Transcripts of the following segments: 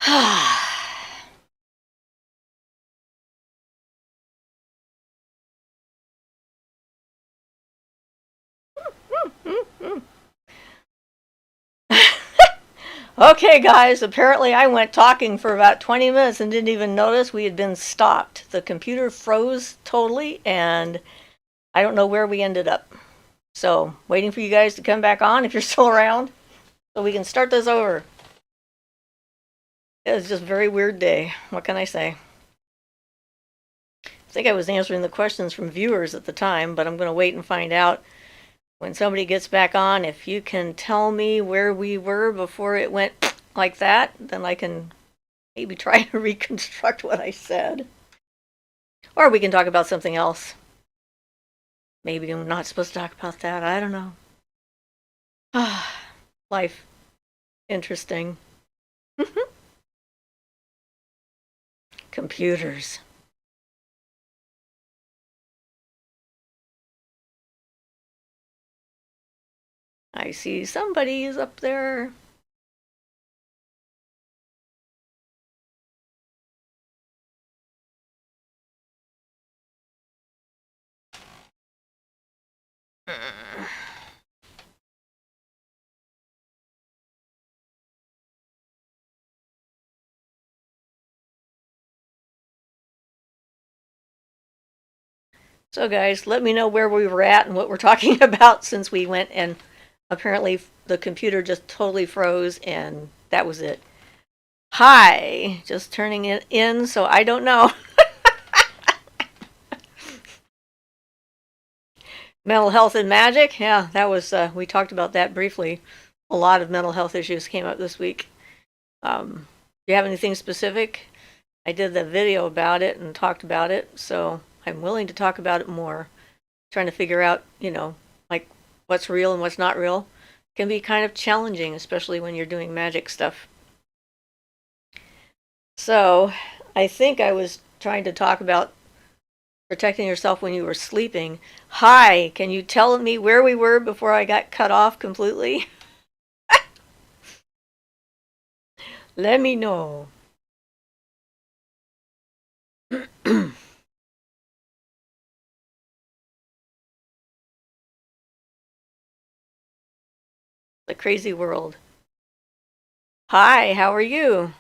Okay, guys, apparently I went talking for about 20 minutes and didn't even notice we had been stopped. The computer froze totally, and I don't know where we ended up. So, waiting for you guys to come back on if you're still around so we can start this over. It was just a very weird day. What can I say? I think I was answering the questions from viewers at the time, but I'm going to wait and find out when somebody gets back on. If you can tell me where we were before it went like that, then I can maybe try to reconstruct what I said. Or we can talk about something else. Maybe I'm not supposed to talk about that. I don't know. Life. Interesting. Computers. I see somebody is up there. So, guys, let me know where we were at and what we're talking about since we went and apparently the computer just totally froze and that was it. Hi, just turning it in, so I don't know. Mental health and magic, yeah, that was we talked about that briefly. A lot of mental health issues came up this week. Do you have anything specific? I did the video about it and talked about it, so I'm willing to talk about it more. Trying to figure out, like what's real and what's not real can be kind of challenging, especially when you're doing magic stuff. So, I think I was trying to talk about protecting yourself when you were sleeping. Hi, can you tell me where we were before I got cut off completely? Let me know. The crazy world. Hi, how are you?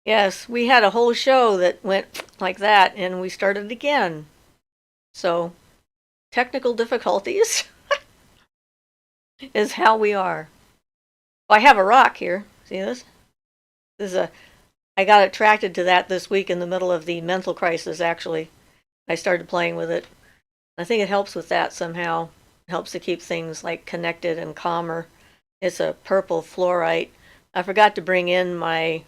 Yes, we had a whole show that went like that and we started again. So, technical difficulties is how we are. Well, I have a rock here. See this? This is a I got attracted to that this week in the middle of the mental crisis actually. I started playing with it. I think it helps with that somehow. It helps to keep things like connected and calmer. It's a purple fluorite. I forgot to bring in my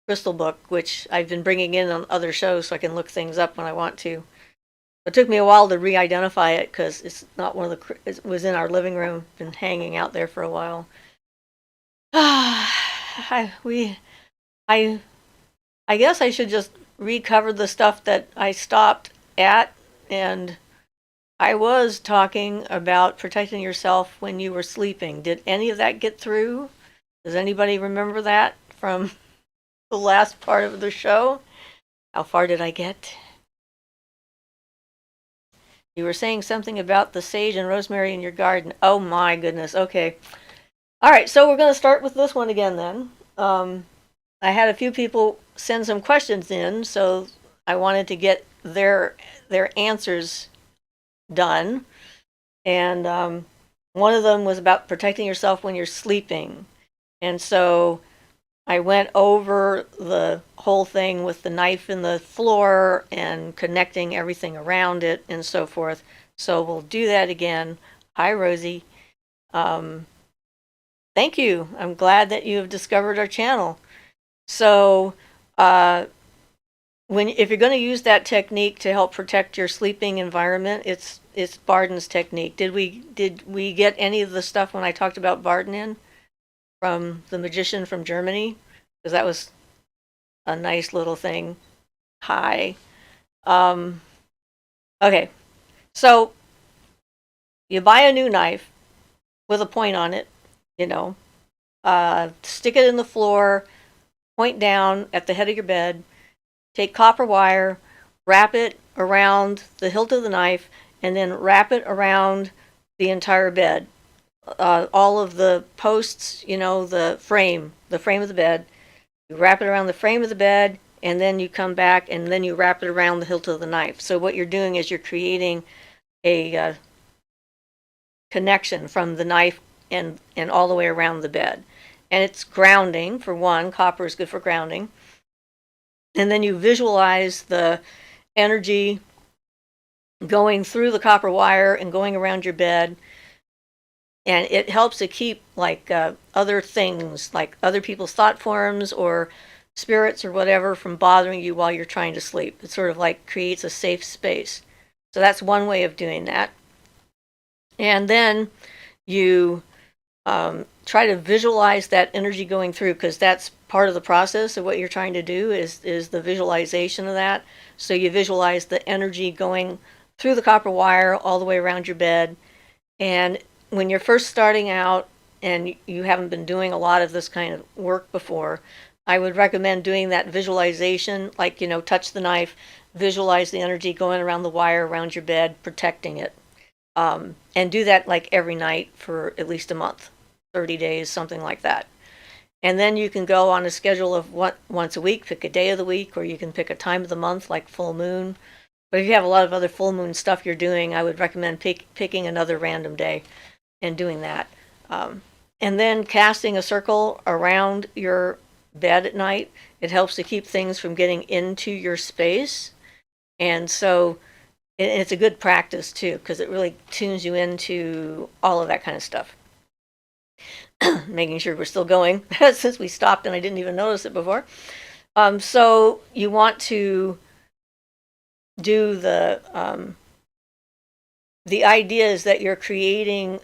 crystal book, which I've been bringing in on other shows so I can look things up when I want to. It took me a while to re-identify it because it's not one of the. It was in our living room, been hanging out there for a while. I I guess I should just recover the stuff that I stopped at, and I was talking about protecting yourself when you were sleeping. Did any of that get through? Does anybody remember that from the last part of the show? How far did I get? You were saying something about the sage and rosemary in your garden. Oh my goodness. Okay. All right, so we're going to start with this one again then. I had a few people send some questions in, so I wanted to get their answers done. And one of them was about protecting yourself when you're sleeping. And so I went over the whole thing with the knife in the floor and connecting everything around it and so forth. So we'll do that again. Hi, Rosie. Thank you. I'm glad that you have discovered our channel. So, if you're going to use that technique to help protect your sleeping environment, it's Barden's technique. Did we get any of the stuff when I talked about Barden in from the magician from Germany? Because that was a nice little thing. Hi. Okay. So you buy a new knife with a point on it, you know, stick it in the floor, point down at the head of your bed, take copper wire, wrap it around the hilt of the knife, and then wrap it around the entire bed. All of the posts, the frame of the bed. You wrap it around the frame of the bed, and then you come back and then you wrap it around the hilt of the knife. So what you're doing is you're creating a connection from the knife and all the way around the bed. And it's grounding, for one. Copper is good for grounding. And then you visualize the energy going through the copper wire and going around your bed. And it helps to keep other things, like other people's thought forms or spirits or whatever, from bothering you while you're trying to sleep. It sort of creates a safe space. So that's one way of doing that. And then you try to visualize that energy going through, because that's part of the process of what you're trying to do is the visualization of that. So you visualize the energy going through the copper wire all the way around your bed. And when you're first starting out and you haven't been doing a lot of this kind of work before, I would recommend doing that visualization, touch the knife, visualize the energy going around the wire around your bed, protecting it. And do that every night for at least a month, 30 days, something like that. And then you can go on a schedule of once a week, pick a day of the week, or you can pick a time of the month, like full moon. But if you have a lot of other full moon stuff you're doing, I would recommend picking another random day and doing that. And then casting a circle around your bed at night. It helps to keep things from getting into your space. And so it's a good practice too, because it really tunes you into all of that kind of stuff. Making sure we're still going since we stopped and I didn't even notice it before. So you want to do the idea is that you're creating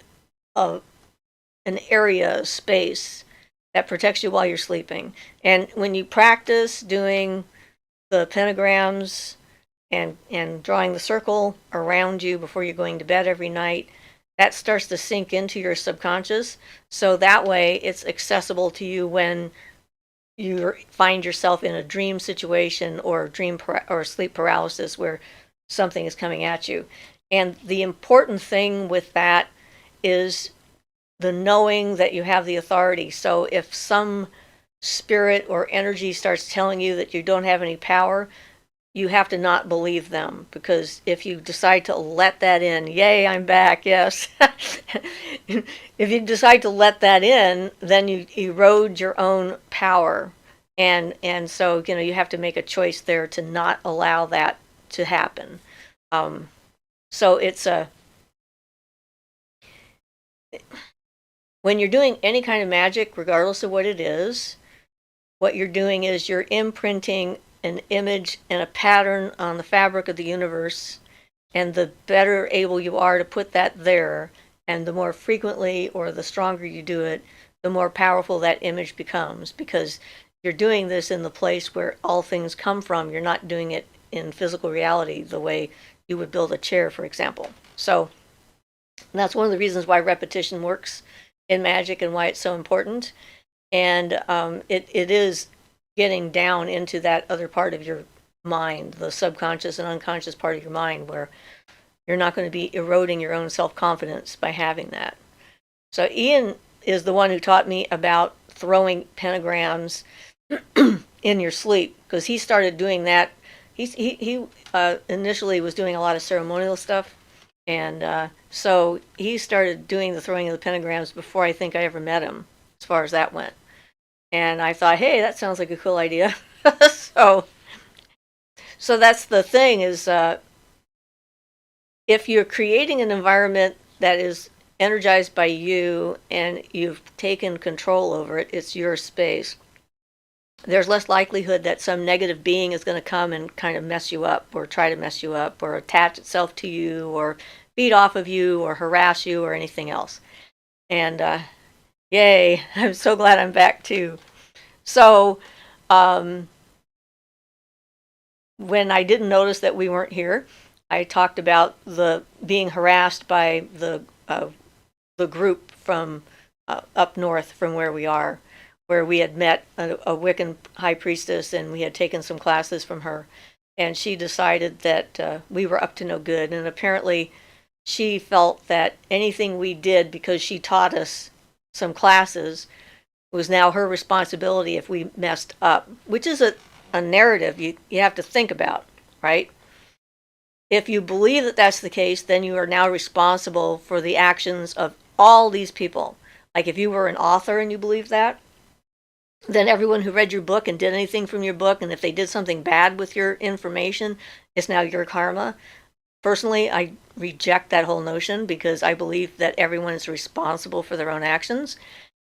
an area, space that protects you while you're sleeping. And when you practice doing the pentagrams and drawing the circle around you before you're going to bed every night, that starts to sink into your subconscious. So that way it's accessible to you when you find yourself in a dream situation or or sleep paralysis where something is coming at you. And the important thing with that is the knowing that you have the authority. So if some spirit or energy starts telling you that you don't have any power, you have to not believe them, because if you decide to let that in, yay, I'm back, yes. If you decide to let that in, then you erode your own power. And so, you have to make a choice there to not allow that to happen. So it's when you're doing any kind of magic, regardless of what it is, what you're doing is you're imprinting an image and a pattern on the fabric of the universe, and the better able you are to put that there, and the more frequently or the stronger you do it, the more powerful that image becomes, because you're doing this in the place where all things come from. You're not doing it in physical reality the way you would build a chair, for example. So that's one of the reasons why repetition works in magic and why it's so important. And it is getting down into that other part of your mind, the subconscious and unconscious part of your mind, where you're not going to be eroding your own self-confidence by having that. So Ian is the one who taught me about throwing pentagrams in your sleep, because he started doing that. He initially was doing a lot of ceremonial stuff, and so he started doing the throwing of the pentagrams before I think I ever met him, as far as that went. And I thought, hey, that sounds like a cool idea. so that's the thing is, if you're creating an environment that is energized by you and you've taken control over it, it's your space, there's less likelihood that some negative being is going to come and kind of mess you up or try to mess you up or attach itself to you or feed off of you or harass you or anything else. And yay, I'm so glad I'm back too. So when I didn't notice that we weren't here, I talked about the being harassed by the group from up north from where we are, where we had met a Wiccan high priestess, and we had taken some classes from her. And she decided that we were up to no good. And apparently, she felt that anything we did, because she taught us some classes, was now her responsibility if we messed up, which is a narrative you have to think about, right? If you believe that that's the case, then you are now responsible for the actions of all these people. Like if you were an author and you believe that, then everyone who read your book and did anything from your book, and if they did something bad with your information, it's now your karma. Personally, I reject that whole notion because I believe that everyone is responsible for their own actions.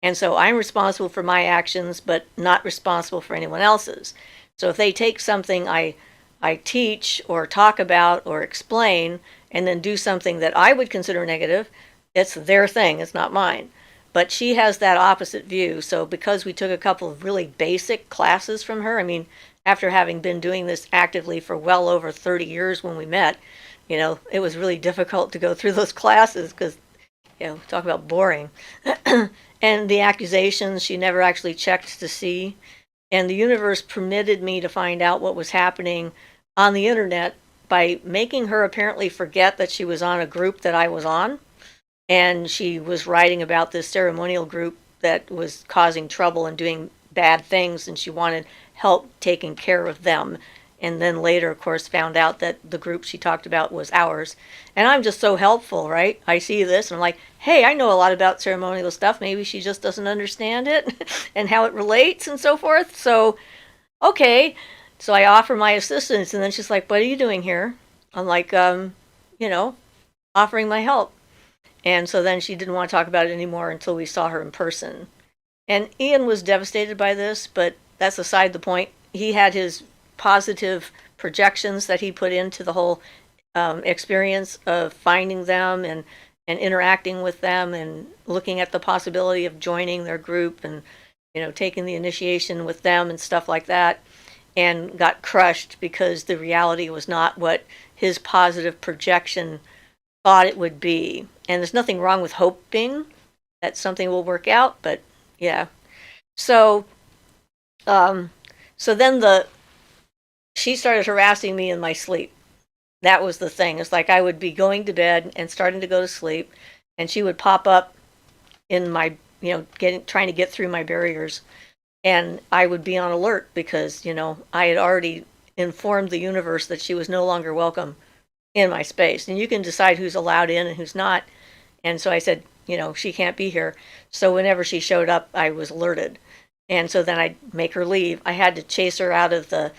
And so I'm responsible for my actions, but not responsible for anyone else's. So if they take something I teach or talk about or explain and then do something that I would consider negative, it's their thing, it's not mine. But she has that opposite view. So because we took a couple of really basic classes from her, I mean, after having been doing this actively for well over 30 years when we met, it was really difficult to go through those classes because, talk about boring. And the accusations, she never actually checked to see. And the universe permitted me to find out what was happening on the internet by making her apparently forget that she was on a group that I was on. And she was writing about this ceremonial group that was causing trouble and doing bad things, and she wanted help taking care of them. And then later, of course, found out that the group she talked about was ours. And I'm just so helpful, right? I see this and I'm like, hey, I know a lot about ceremonial stuff. Maybe she just doesn't understand it and how it relates and so forth. So, okay. So I offer my assistance, and then she's like, what are you doing here? I'm like, offering my help. And so then she didn't want to talk about it anymore until we saw her in person. And Ian was devastated by this, but that's aside the point. He had his positive projections that he put into the whole experience of finding them and interacting with them and looking at the possibility of joining their group and, taking the initiation with them and stuff like that, and got crushed because the reality was not what his positive projection thought it would be. And there's nothing wrong with hoping that something will work out, but yeah. So then she started harassing me in my sleep. That was the thing. It's like I would be going to bed and starting to go to sleep, and she would pop up in my, trying to get through my barriers, and I would be on alert because, I had already informed the universe that she was no longer welcome in my space. And you can decide who's allowed in and who's not. And so I said, she can't be here. So whenever she showed up, I was alerted. And so then I'd make her leave. I had to chase her out of the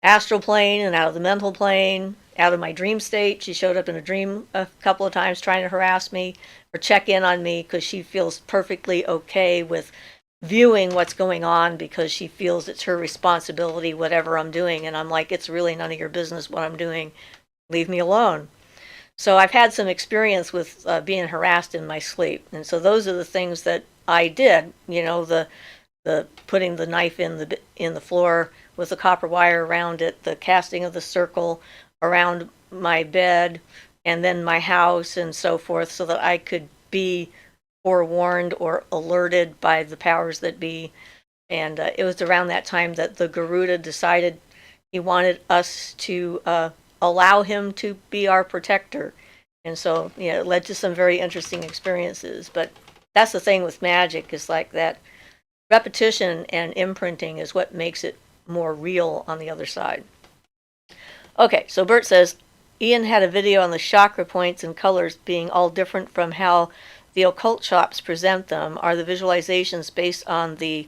astral plane and out of the mental plane, out of my dream state. She showed up in a dream a couple of times trying to harass me or check in on me because she feels perfectly okay with viewing what's going on because she feels it's her responsibility, whatever I'm doing. And I'm like, it's really none of your business what I'm doing. Leave me alone. So I've had some experience with being harassed in my sleep. And so those are the things that I did, the putting the knife in the floor with the copper wire around it, the casting of the circle around my bed and then my house and so forth, so that I could be forewarned or alerted by the powers that be. And it was around that time that the Garuda decided he wanted us to allow him to be our protector. And so, it led to some very interesting experiences. But that's the thing with magic, is like that repetition and imprinting is what makes it more real on the other side. Okay, so Bert says, Ian had a video on the chakra points and colors being all different from how the occult shops present them. Are the visualizations based on the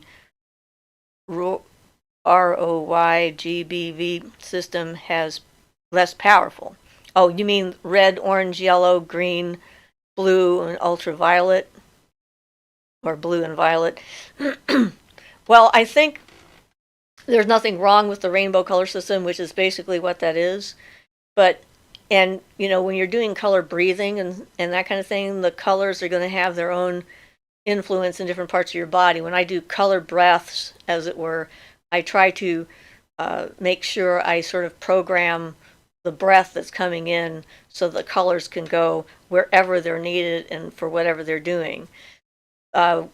ROYGBV system has less powerful? Oh, you mean red, orange, yellow, green, blue, and ultraviolet? Or blue and violet? Well, I think there's nothing wrong with the rainbow color system, which is basically what that is. But, when you're doing color breathing and that kind of thing, the colors are going to have their own influence in different parts of your body. When I do color breaths, as it were, I try to make sure I sort of program the breath that's coming in so the colors can go wherever they're needed and for whatever they're doing. the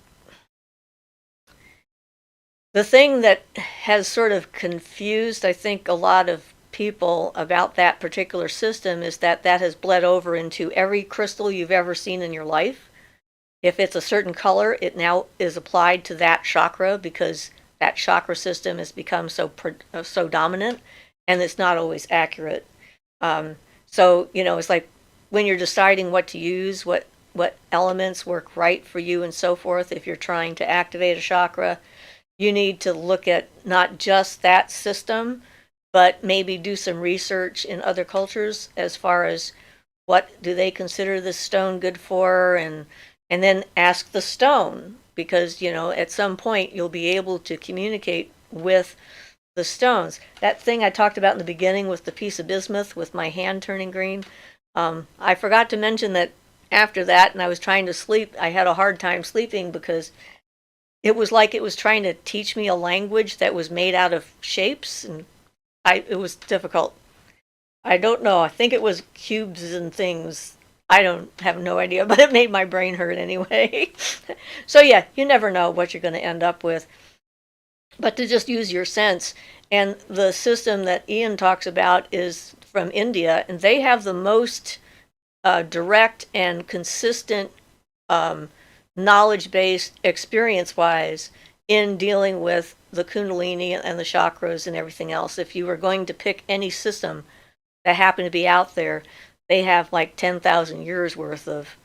thing that has sort of confused, I think, a lot of people about that particular system is that that has bled over into every crystal you've ever seen in your life. If it's a certain color, it now is applied to that chakra because that chakra system has become so dominant, and it's not always accurate. So it's like when you're deciding what to use, what elements work right for you, and so forth. If you're trying to activate a chakra, you need to look at not just that system, but maybe do some research in other cultures as far as what do they consider this stone good for, and then ask the stone, because at some point you'll be able to communicate with the stones. That thing I talked about in the beginning with the piece of bismuth with my hand turning green, I forgot to mention that after that, and I was trying to sleep, I had a hard time sleeping because it was like it was trying to teach me a language that was made out of shapes, and it was difficult. I don't know. I think it was cubes and things. I don't have no idea, but it made my brain hurt anyway. So yeah, you never know what you're going to end up with. But to just use your sense, and the system that Ian talks about is from India, and they have the most direct and consistent knowledge-based, experience-wise, in dealing with the Kundalini and the chakras and everything else. If you were going to pick any system that happened to be out there, they have like 10,000 years worth of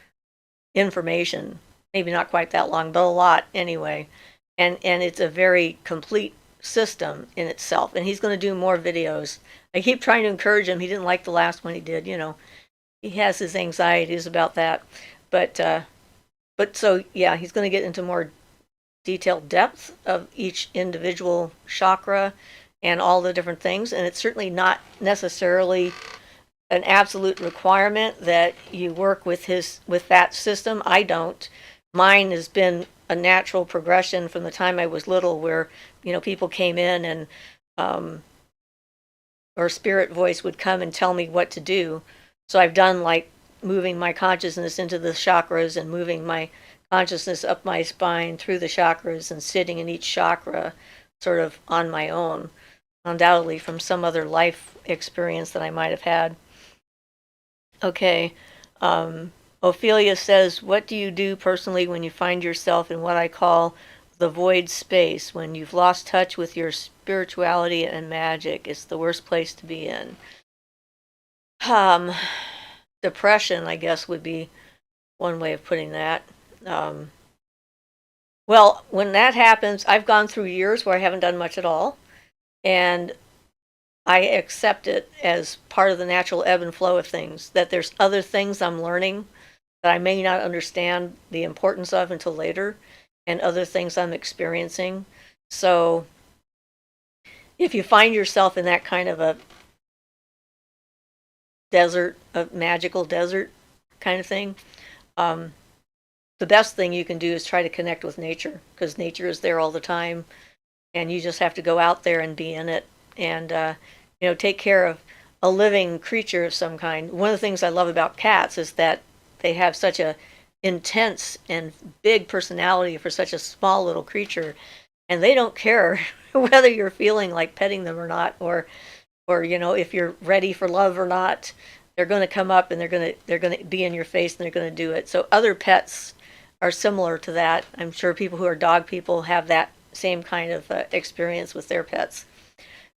information. Maybe not quite that long, but a lot anyway. And it's a very complete system in itself. And he's going to do more videos. I keep trying to encourage him. He didn't like the last one he did. He has his anxieties about that. But so yeah, he's going to get into more detailed depth of each individual chakra and all the different things. And it's certainly not necessarily an absolute requirement that you work with that system. I don't. Mine has been a natural progression from the time I was little, where people came in and or spirit voice would come and tell me what to do. So I've done like moving my consciousness into the chakras and moving my consciousness up my spine through the chakras and sitting in each chakra sort of on my own, undoubtedly from some other life experience that I might have had. Okay. Ophelia says, what do you do personally when you find yourself in what I call the void space, when you've lost touch with your spirituality and magic? It's the worst place to be in. Depression, I guess, would be one way of putting that. Well, when that happens, I've gone through years where I haven't done much at all, and I accept it as part of the natural ebb and flow of things, that there's other things I'm learning that I may not understand the importance of until later, and other things I'm experiencing. So if you find yourself in that kind of a desert, a magical desert kind of thing, the best thing you can do is try to connect with nature, because nature is there all the time, and you just have to go out there and be in it, and take care of a living creature of some kind. One of the things I love about cats is that they have such a intense and big personality for such a small little creature, and they don't care whether you're feeling like petting them or not, or if you're ready for love or not. They're going to come up and they're going to be in your face, and they're going to do it. So other pets are similar to that. I'm sure people who are dog people have that same kind of experience with their pets.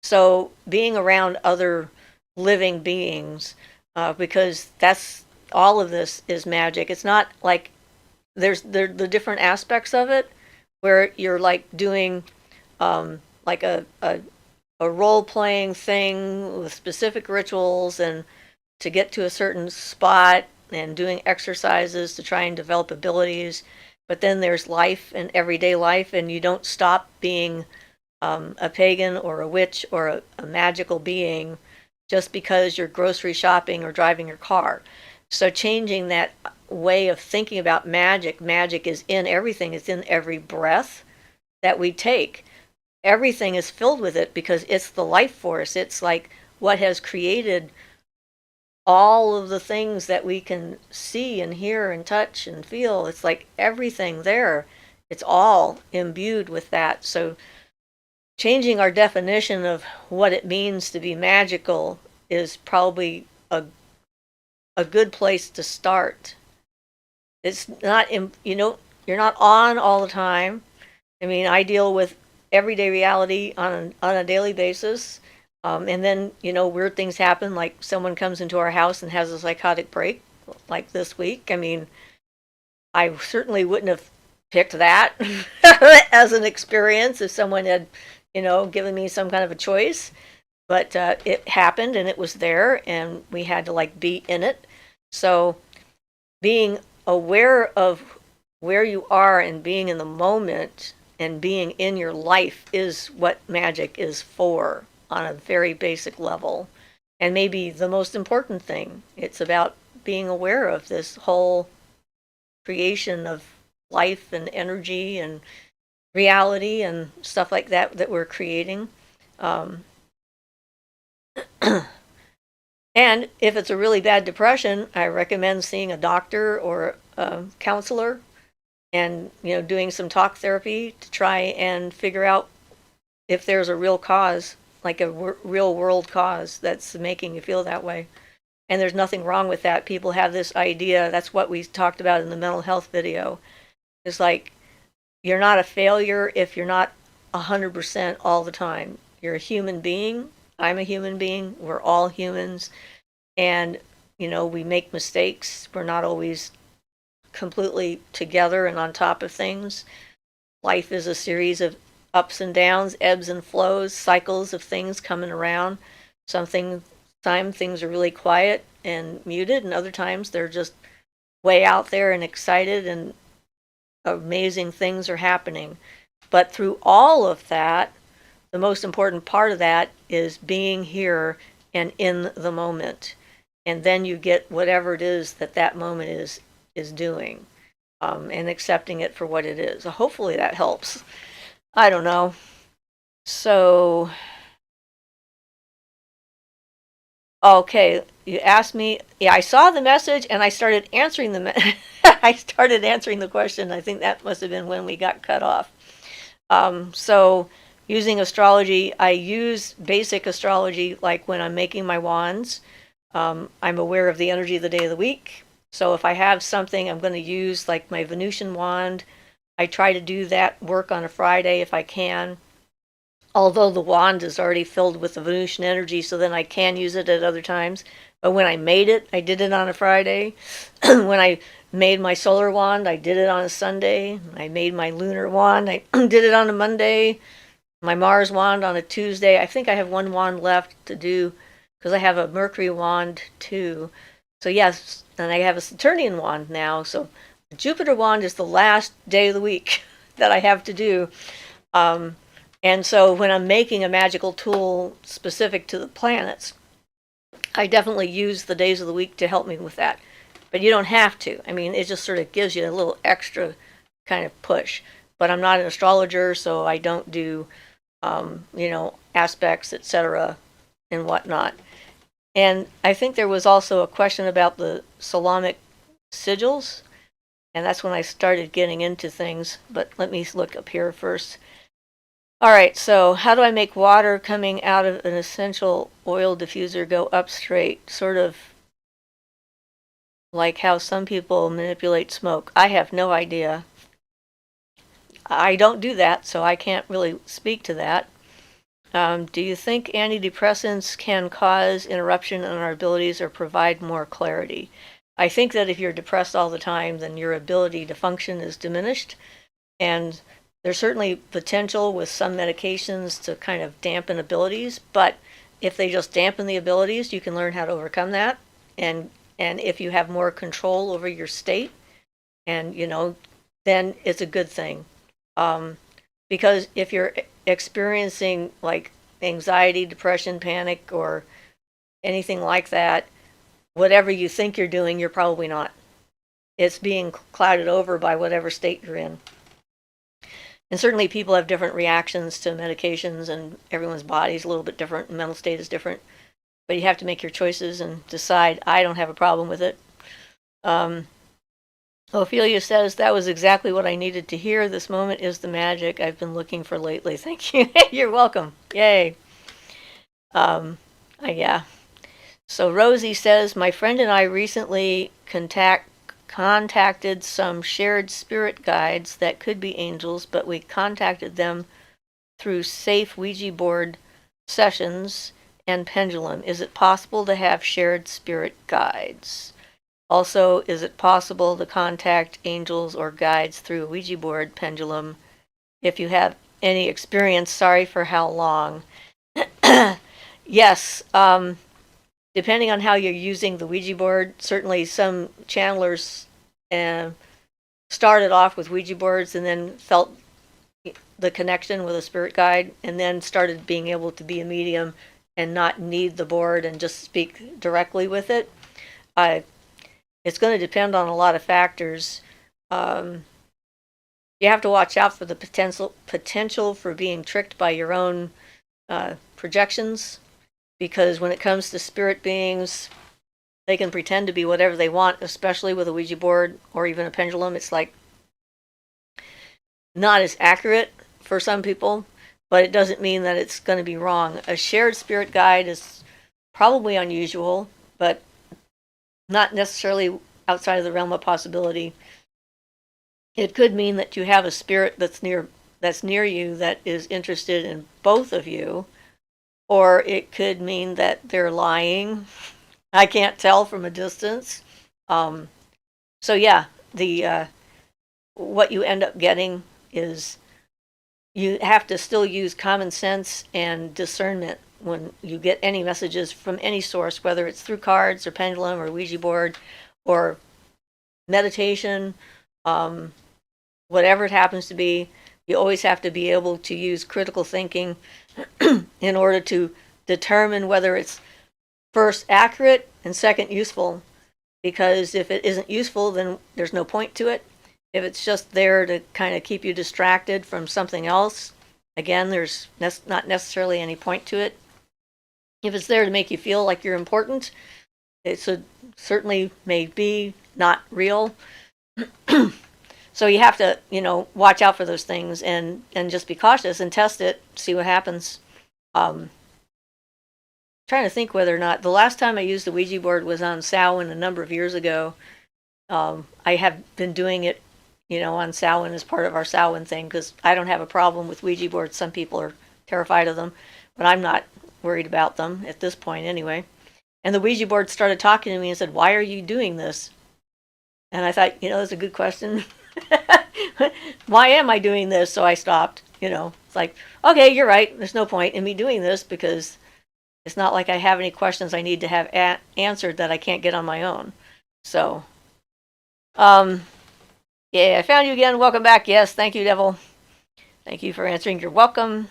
So being around other living beings, because that's all of this is magic. It's not like there's the different aspects of it where you're like doing like a role playing thing with specific rituals and to get to a certain spot, and doing exercises to try and develop abilities. But then there's life and everyday life, and you don't stop being a pagan or a witch or a magical being just because you're grocery shopping or driving your car. So changing that way of thinking about magic is in everything. It's in every breath that we take. Everything is filled with it because it's the life force. It's like what has created all of the things that we can see and hear and touch and feel. It's like everything there. It's all imbued with that. So changing our definition of what it means to be magical is probably a good place to start. It's not, you're not on all the time. I mean, I deal with everyday reality on a daily basis. And then, weird things happen, like someone comes into our house and has a psychotic break, like this week. I mean, I certainly wouldn't have picked that as an experience if someone had, given me some kind of a choice. But it happened and it was there and we had to like be in it. So being aware of where you are and being in the moment and being in your life is what magic is for on a very basic level. And maybe the most important thing, it's about being aware of this whole creation of life and energy and reality and stuff like that we're creating. And if it's a really bad depression, I recommend seeing a doctor or a counselor and doing some talk therapy to try and figure out if there's a real cause, like a real world cause that's making you feel that way. And there's nothing wrong with that. People have this idea, that's what we talked about in the mental health video. It's like, you're not a failure if you're not 100% all the time. You're a human being. I'm a human being. We're all humans. And, we make mistakes. We're not always completely together and on top of things. Life is a series of ups and downs, ebbs and flows, cycles of things coming around. Sometimes things are really quiet and muted, and other times they're just way out there and excited and amazing things are happening. But through all of that, the most important part of that is being here and in the moment. And then you get whatever it is that moment is doing, and accepting it for what it is. So hopefully that helps. I don't know. So, okay, you asked me. Yeah, I saw the message and I started answering I started answering the question. I think that must have been when we got cut off. So using astrology, I use basic astrology like when I'm making my wands. I'm aware of the energy of the day of the week. So if I have something I'm going to use, like my Venusian wand, I try to do that work on a Friday if I can. Although the wand is already filled with the Venusian energy, so then I can use it at other times. But when I made it, I did it on a Friday. When I made my solar wand, I did it on a Sunday. I made my lunar wand, I did it on a Monday. My Mars wand on a Tuesday. I think I have one wand left to do because I have a Mercury wand too. So yes, and I have a Saturnian wand now. So the Jupiter wand is the last day of the week that I have to do. And so when I'm making a magical tool specific to the planets, I definitely use the days of the week to help me with that. But you don't have to. I mean, it just sort of gives you a little extra kind of push. But I'm not an astrologer, so I don't do, aspects, etc., and whatnot. And I think there was also a question about the Salonic sigils, and that's when I started getting into things. But let me look up here first. All right, so how do I make water coming out of an essential oil diffuser go up straight? Sort of like how some people manipulate smoke. I have no idea. I don't do that, so I can't really speak to that. Do you think antidepressants can cause interruption in our abilities or provide more clarity? I think that if you're depressed all the time, then your ability to function is diminished. And there's certainly potential with some medications to kind of dampen abilities, but if they just dampen the abilities, you can learn how to overcome that. And if you have more control over your state, and then it's a good thing. Because if you're experiencing like anxiety, depression, panic, or anything like that, whatever you think you're doing, you're probably not. It's being clouded over by whatever state you're in. And certainly people have different reactions to medications, and everyone's body is a little bit different, and mental state is different. but you have to make your choices and decide. I don't have a problem with it. Ophelia says, that was exactly what I needed to hear. This moment is the magic I've been looking for lately. Thank you. You're welcome. Yay. Yeah. So Rosie says, my friend and I recently contacted some shared spirit guides that could be angels, but we contacted them through safe Ouija board sessions and pendulum. Is it possible to have shared spirit guides? Also, is it possible to contact angels or guides through a Ouija board pendulum? If you have any experience, sorry for how long. Yes, depending on how you're using the Ouija board, certainly some channelers started off with Ouija boards and then felt the connection with a spirit guide and then started being able to be a medium and not need the board and just speak directly with it. It's going to depend on a lot of factors. You have to watch out for the potential for being tricked by your own projections, because when it comes to spirit beings, they can pretend to be whatever they want, especially with a Ouija board or even a pendulum. It's like not as accurate for some people, but it doesn't mean that it's going to be wrong. A shared spirit guide is probably unusual, but not necessarily outside of the realm of possibility. It could mean that you have a spirit that's near you that is interested in both of you, or it could mean that they're lying. I can't tell from a distance. So yeah, what you end up getting is you have to still use common sense and discernment when you get any messages from any source, whether it's through cards or pendulum or Ouija board or meditation, whatever it happens to be. You always have to be able to use critical thinking in order to determine whether it's first accurate and second useful. Because if it isn't useful, then there's no point to it. If it's just there to kind of keep you distracted from something else, again, there's not necessarily any point to it. If it's there to make you feel like you're important, it certainly may be not real. So you have to, watch out for those things and just be cautious and test it, see what happens. Trying to think whether or not the last time I used the Ouija board was on Samhain a number of years ago. I have been doing it, on Samhain as part of our Samhain thing, because I don't have a problem with Ouija boards. Some people are terrified of them, but I'm not worried about them at this point anyway. And the Ouija board started talking to me and said, "Why are you doing this?" And I thought, that's a good question. Why am I doing this? So I stopped. It's like, okay, you're right. There's no point in me doing this, because it's not like I have any questions I need to have answered that I can't get on my own. So, yeah, I found you again. Welcome back. Yes, thank you, Devil. Thank you for answering. You're welcome.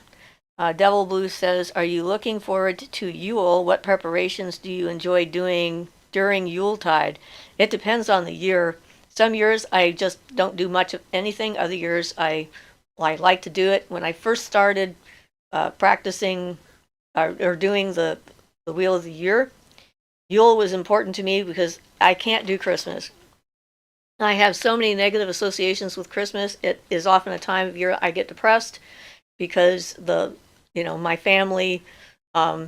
Devil Blue says, are you looking forward to Yule? What preparations do you enjoy doing during Yuletide? It depends on the year. Some years I just don't do much of anything. Other years I like to do it. When I first started practicing or doing the Wheel of the Year, Yule was important to me because I can't do Christmas. I have so many negative associations with Christmas. It is often a time of year I get depressed because my family,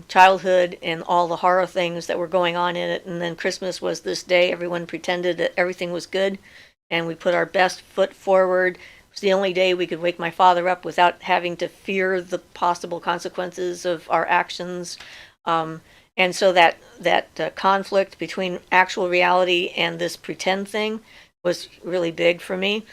childhood, and all the horror things that were going on in it. And then Christmas was this day everyone pretended that everything was good, and we put our best foot forward. It was the only day we could wake my father up without having to fear the possible consequences of our actions. And so that conflict between actual reality and this pretend thing was really big for me.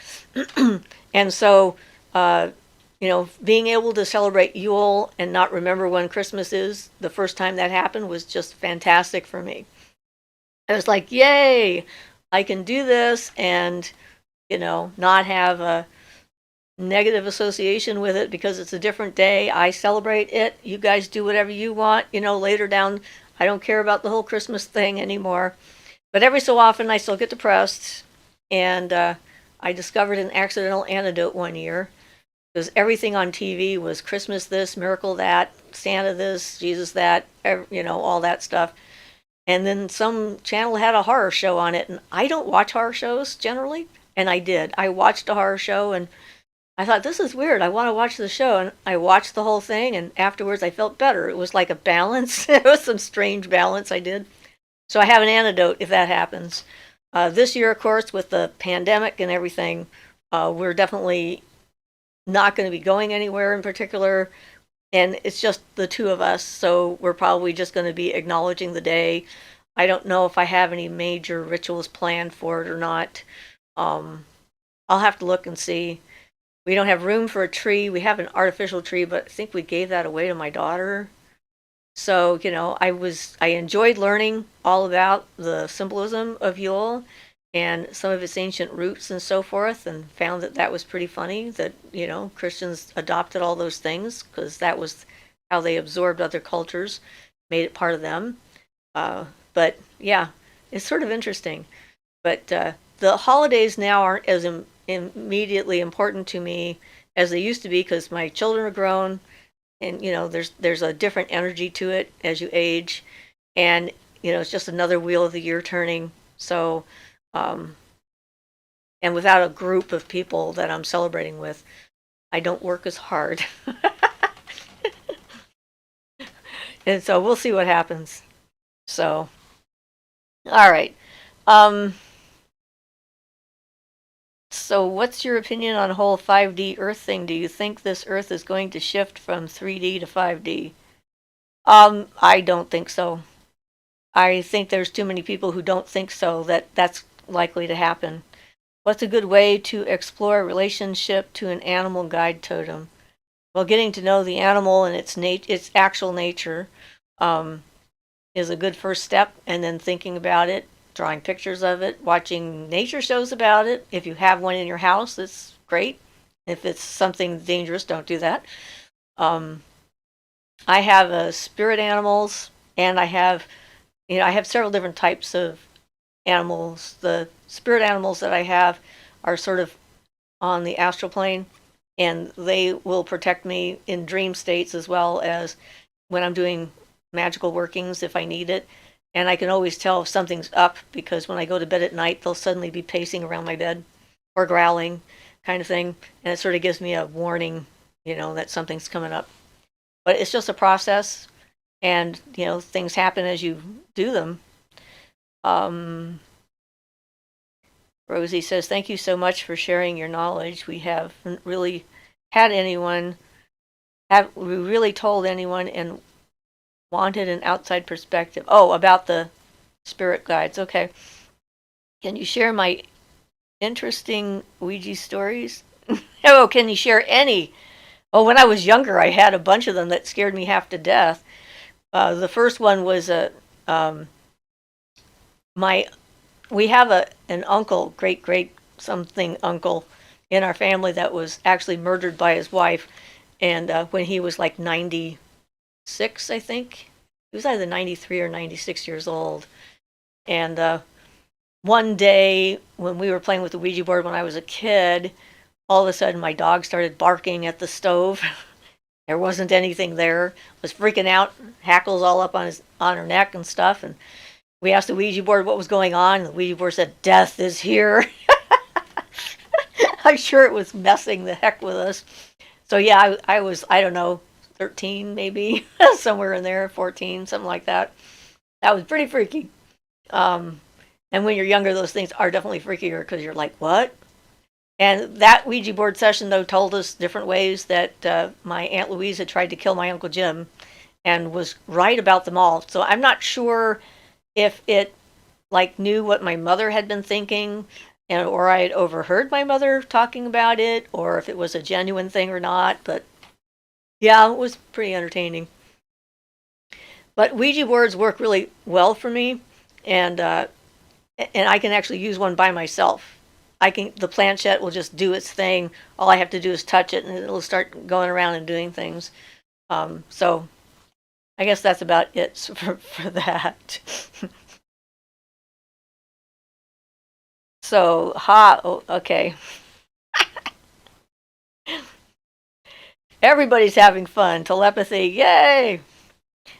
And so, being able to celebrate Yule and not remember when Christmas is the first time that happened was just fantastic for me. I was like, yay, I can do this and, not have a negative association with it because it's a different day. I celebrate it. You guys do whatever you want. Later down, I don't care about the whole Christmas thing anymore. But every so often I still get depressed. And I discovered an accidental antidote one year. because everything on TV was Christmas this, miracle that, Santa this, Jesus that, all that stuff. And then some channel had a horror show on it, and I don't watch horror shows generally, and I did. I watched a horror show, and I thought, this is weird. I want to watch the show, and I watched the whole thing, and afterwards I felt better. It was like a balance. It was some strange balance I did. So I have an antidote if that happens. This year, of course, with the pandemic and everything, we're definitely not going to be going anywhere in particular, and it's just the two of us, so we're probably just going to be acknowledging the day. I don't know if I have any major rituals planned for it or not. I'll have to look and see. We don't have room for a tree. We have an artificial tree, but I think we gave that away to my daughter. So, I enjoyed learning all about the symbolism of Yule and some of its ancient roots and so forth, and found that that was pretty funny that, Christians adopted all those things because that was how they absorbed other cultures, made it part of them. But yeah, it's sort of interesting. But the holidays now aren't as immediately important to me as they used to be because my children are grown, and there's a different energy to it as you age, and it's just another wheel of the year turning. So and without a group of people that I'm celebrating with, I don't work as hard. And so we'll see what happens. So all right. So what's your opinion on the whole 5D Earth thing? Do you think this Earth is going to shift from 3D to 5D? I don't think so. I think there's too many people who don't think so that that's likely to happen. What's a good way to explore a relationship to an animal guide totem? Well, getting to know the animal and its actual nature is a good first step, and then thinking about it, drawing pictures of it, watching nature shows about it. If you have one in your house, that's great. If it's something dangerous, don't do that. I have spirit animals, and I have several different types of animals. The spirit animals that I have are sort of on the astral plane, and they will protect me in dream states as well as when I'm doing magical workings if I need it. And I can always tell if something's up because when I go to bed at night, they'll suddenly be pacing around my bed or growling, kind of thing. And it sort of gives me a warning, that something's coming up. But it's just a process, and, things happen as you do them. Rosie says, thank you so much for sharing your knowledge. We haven't really had anyone, we really told anyone and wanted an outside perspective. Oh, about the spirit guides. Okay. Can you share my interesting Ouija stories? Oh, can you share any? Oh, when I was younger, I had a bunch of them that scared me half to death. The first one was we have an uncle, great something uncle in our family that was actually murdered by his wife, and when he was like 96, I think. He was either 93 or 96 years old. And one day when we were playing with the Ouija board when I was a kid, all of a sudden my dog started barking at the stove. There wasn't anything there. Was freaking out, hackles all up on her neck and stuff. And we asked the Ouija board what was going on, and the Ouija board said, "Death is here." I'm sure it was messing the heck with us. So yeah, I was, I don't know, 13 maybe, somewhere in there, 14, something like that. That was pretty freaky. And when you're younger, those things are definitely freakier because you're like, what? And that Ouija board session, though, told us different ways that my Aunt Louise had tried to kill my Uncle Jim and was right about them all. So I'm not sure if it knew what my mother had been thinking, or I had overheard my mother talking about it, or if it was a genuine thing or not. But yeah, it was pretty entertaining. But Ouija boards work really well for me, and I can actually use one by myself. The planchette will just do its thing. All I have to do is touch it, and it'll start going around and doing things. So I guess that's about it for that. So, okay. Everybody's having fun. Telepathy, yay!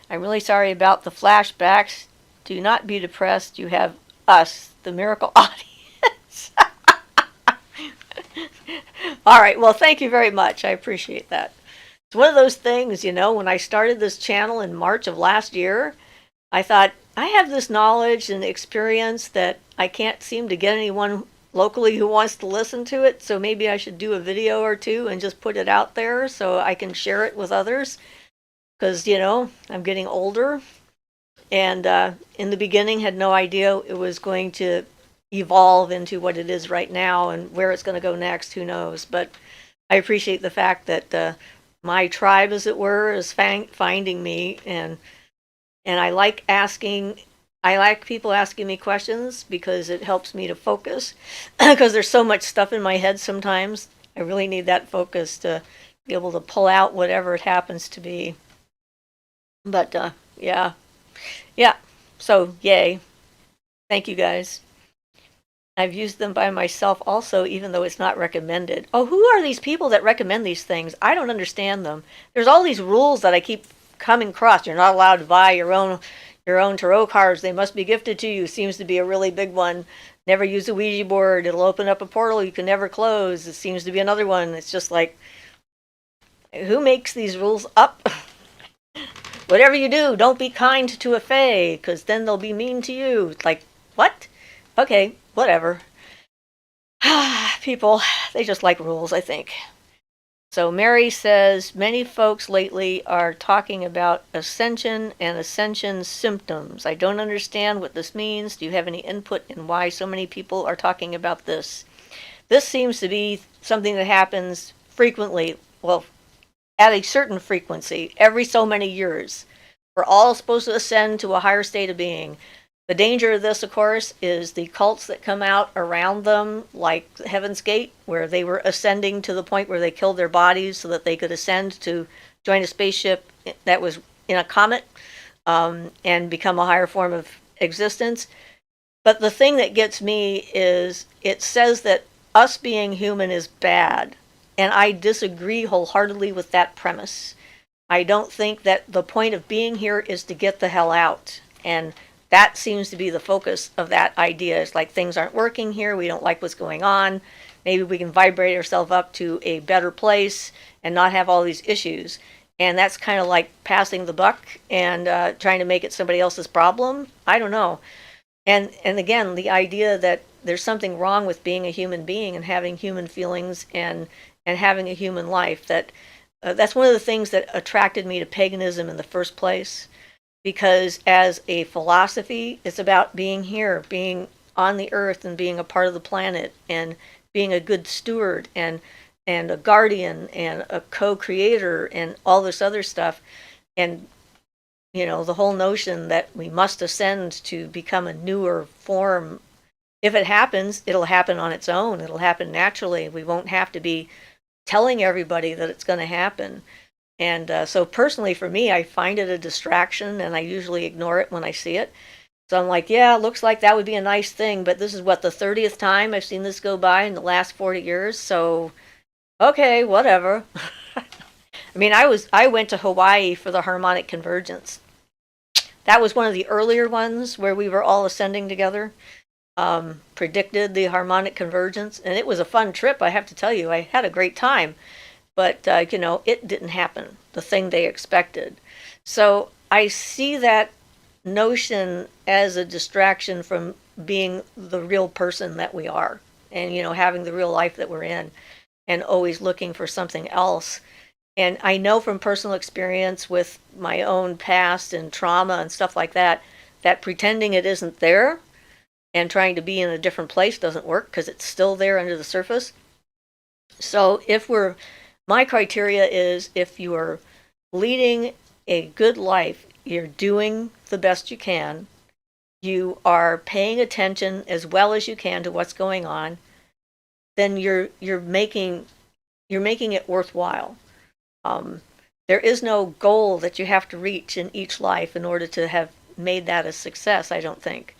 I'm really sorry about the flashbacks. Do not be depressed. You have us, the miracle audience. All right, well, thank you very much. I appreciate that. It's one of those things, when I started this channel in March of last year, I thought, I have this knowledge and experience that I can't seem to get anyone locally who wants to listen to it, so maybe I should do a video or two and just put it out there so I can share it with others. Because, I'm getting older, and in the beginning had no idea it was going to evolve into what it is right now, and where it's going to go next, who knows. But I appreciate the fact that my tribe, as it were, is finding me, and I like people asking me questions because it helps me to focus, because there's so much stuff in my head sometimes. I really need that focus to be able to pull out whatever it happens to be. But yeah, so yay. Thank you guys. I've used them by myself also, even though it's not recommended. Oh, who are these people that recommend these things? I don't understand them. There's all these rules that I keep coming across. You're not allowed to buy your own tarot cards. They must be gifted to you. Seems to be a really big one. Never use a Ouija board. It'll open up a portal you can never close. It seems to be another one. It's just like, who makes these rules up? Whatever you do, don't be kind to a fae, because then they'll be mean to you. It's like, what? Okay, whatever. People, they just like rules, I think. So Mary says, many folks lately are talking about ascension and ascension symptoms. I don't understand what this means. Do you have any input in why so many people are talking about this? This seems to be something that happens frequently. Well, at a certain frequency, every so many years. We're all supposed to ascend to a higher state of being. The danger of this, of course, is the cults that come out around them, like Heaven's Gate, where they were ascending to the point where they killed their bodies so that they could ascend to join a spaceship that was in a comet, and become a higher form of existence. But the thing that gets me is it says that us being human is bad. And I disagree wholeheartedly with that premise. I don't think that the point of being here is to get the hell out. And that seems to be the focus of that idea. It's like, things aren't working here. We don't like what's going on. Maybe we can vibrate ourselves up to a better place and not have all these issues. And that's kind of like passing the buck and trying to make it somebody else's problem. I don't know. And again, the idea that there's something wrong with being a human being and having human feelings and having a human life, that's one of the things that attracted me to paganism in the first place, because as a philosophy, it's about being here, being on the earth and being a part of the planet and being a good steward and a guardian and a co-creator and all this other stuff. And the whole notion that we must ascend to become a newer form. If it happens, it'll happen on its own. It'll happen naturally. We won't have to be telling everybody that it's going to happen. And so personally for me, I find it a distraction, and I usually ignore it when I see it. So I'm like, yeah, it looks like that would be a nice thing, but this is what, the 30th time I've seen this go by in the last 40 years, so okay, whatever. I mean, I went to Hawaii for the Harmonic convergence. That was one of the earlier ones where we were all ascending together. Predicted the Harmonic convergence, and it was a fun trip, I have to tell you. I had a great time, but it didn't happen, the thing they expected. So I see that notion as a distraction from being the real person that we are, and having the real life that we're in, and always looking for something else. And I know from personal experience with my own past and trauma and stuff like that, that pretending it isn't there and trying to be in a different place doesn't work, because it's still there under the surface. So my criteria is, if you are leading a good life, you're doing the best you can, you are paying attention as well as you can to what's going on, then you're making it worthwhile. There is no goal that you have to reach in each life in order to have made that a success, I don't think.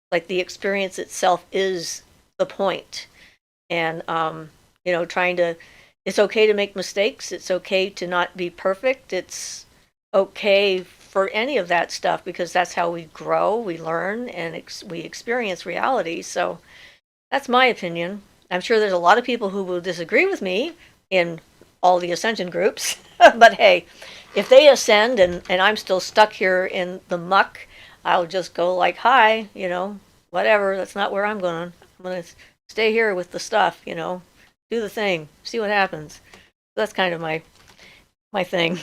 Like, the experience itself is the point. And trying to, it's okay to make mistakes. It's okay to not be perfect. It's okay for any of that stuff because that's how we grow, we learn, and we experience reality. So that's my opinion. I'm sure there's a lot of people who will disagree with me in all the Ascension groups. But hey, if they ascend and I'm still stuck here in the muck, I'll just go like, hi, whatever. That's not where I'm going. I'm going to stay here with the stuff, do the thing, see what happens. That's kind of my thing.